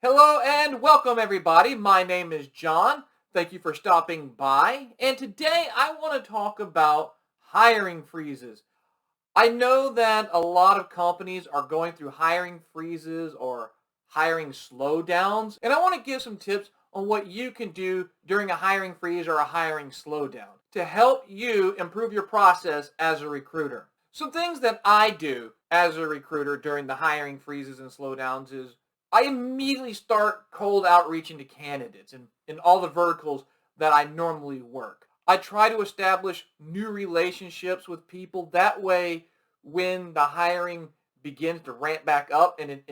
Hello and welcome, everybody. My name is John. Thank you for stopping by. And today I want to talk about hiring freezes. I know that a lot of companies are going through hiring freezes or hiring slowdowns, and I want to give some tips on what you can do during a hiring freeze or a hiring slowdown to help you improve your process as a recruiter. Some things that I do as a recruiter during the hiring freezes and slowdowns is I immediately start cold outreaching to candidates in all the verticals that I normally work. I try to establish new relationships with people. That way, when the hiring begins to ramp back up, and it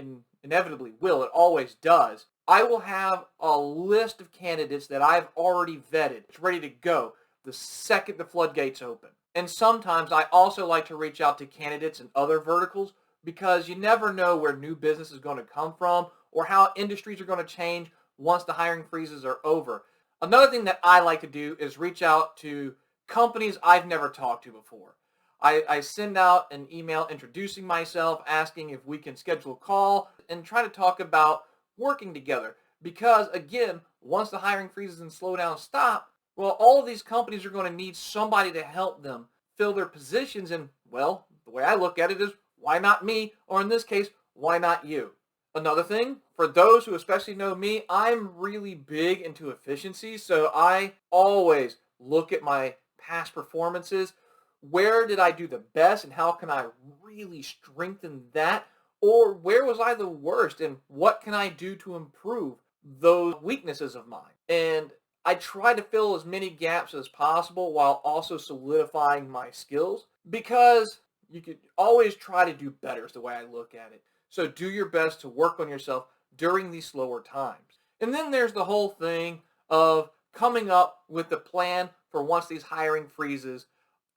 inevitably will, it always does, I will have a list of candidates that I've already vetted. It's ready to go the second the floodgates open. And sometimes I also like to reach out to candidates in other verticals because you never know where new business is going to come from or how industries are going to change once the hiring freezes are over. Another thing that I like to do is reach out to companies I've never talked to before. I send out an email introducing myself, asking if we can schedule a call, and try to talk about working together. Because again, once the hiring freezes and slowdowns stop, well, all of these companies are going to need somebody to help them fill their positions. And well, the way I look at it is, why not me? Or in this case, why not you? Another thing, for those who especially know me, I'm really big into efficiency. So I always look at my past performances. Where did I do the best and how can I really strengthen that? Or where was I the worst and what can I do to improve those weaknesses of mine? And I try to fill as many gaps as possible while also solidifying my skills because you could always try to do better is the way I look at it. So do your best to work on yourself during these slower times. And then there's the whole thing of coming up with the plan for once these hiring freezes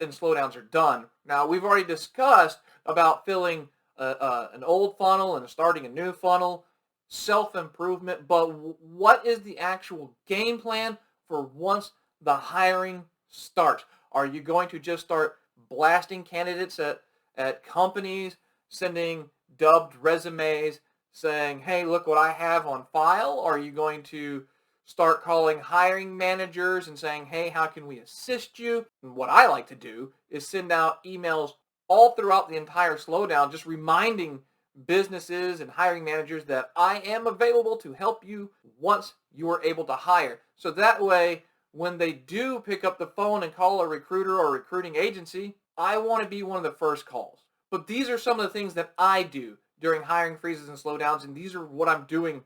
and slowdowns are done. Now, we've already discussed about filling an old funnel and starting a new funnel, self-improvement, but what is the actual game plan for once the hiring starts? Are you going to just start blasting candidates at companies, sending dubbed resumes saying, hey, look what I have on file? Are you going to start calling hiring managers and saying, hey, how can we assist you? And what I like to do is send out emails all throughout the entire slowdown, just reminding businesses and hiring managers that I am available to help you once you are able to hire. So that way, when they do pick up the phone and call a recruiter or recruiting agency, I want to be one of the first calls. But these are some of the things that I do during hiring freezes and slowdowns, and these are what I'm doing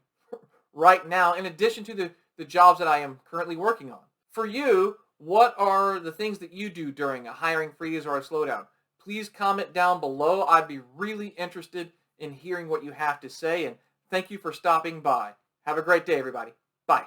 right now in addition to the jobs that I am currently working on. For you, what are the things that you do during a hiring freeze or a slowdown? Please comment down below. I'd be really interested in hearing what you have to say, and thank you for stopping by. Have a great day, everybody. Bye.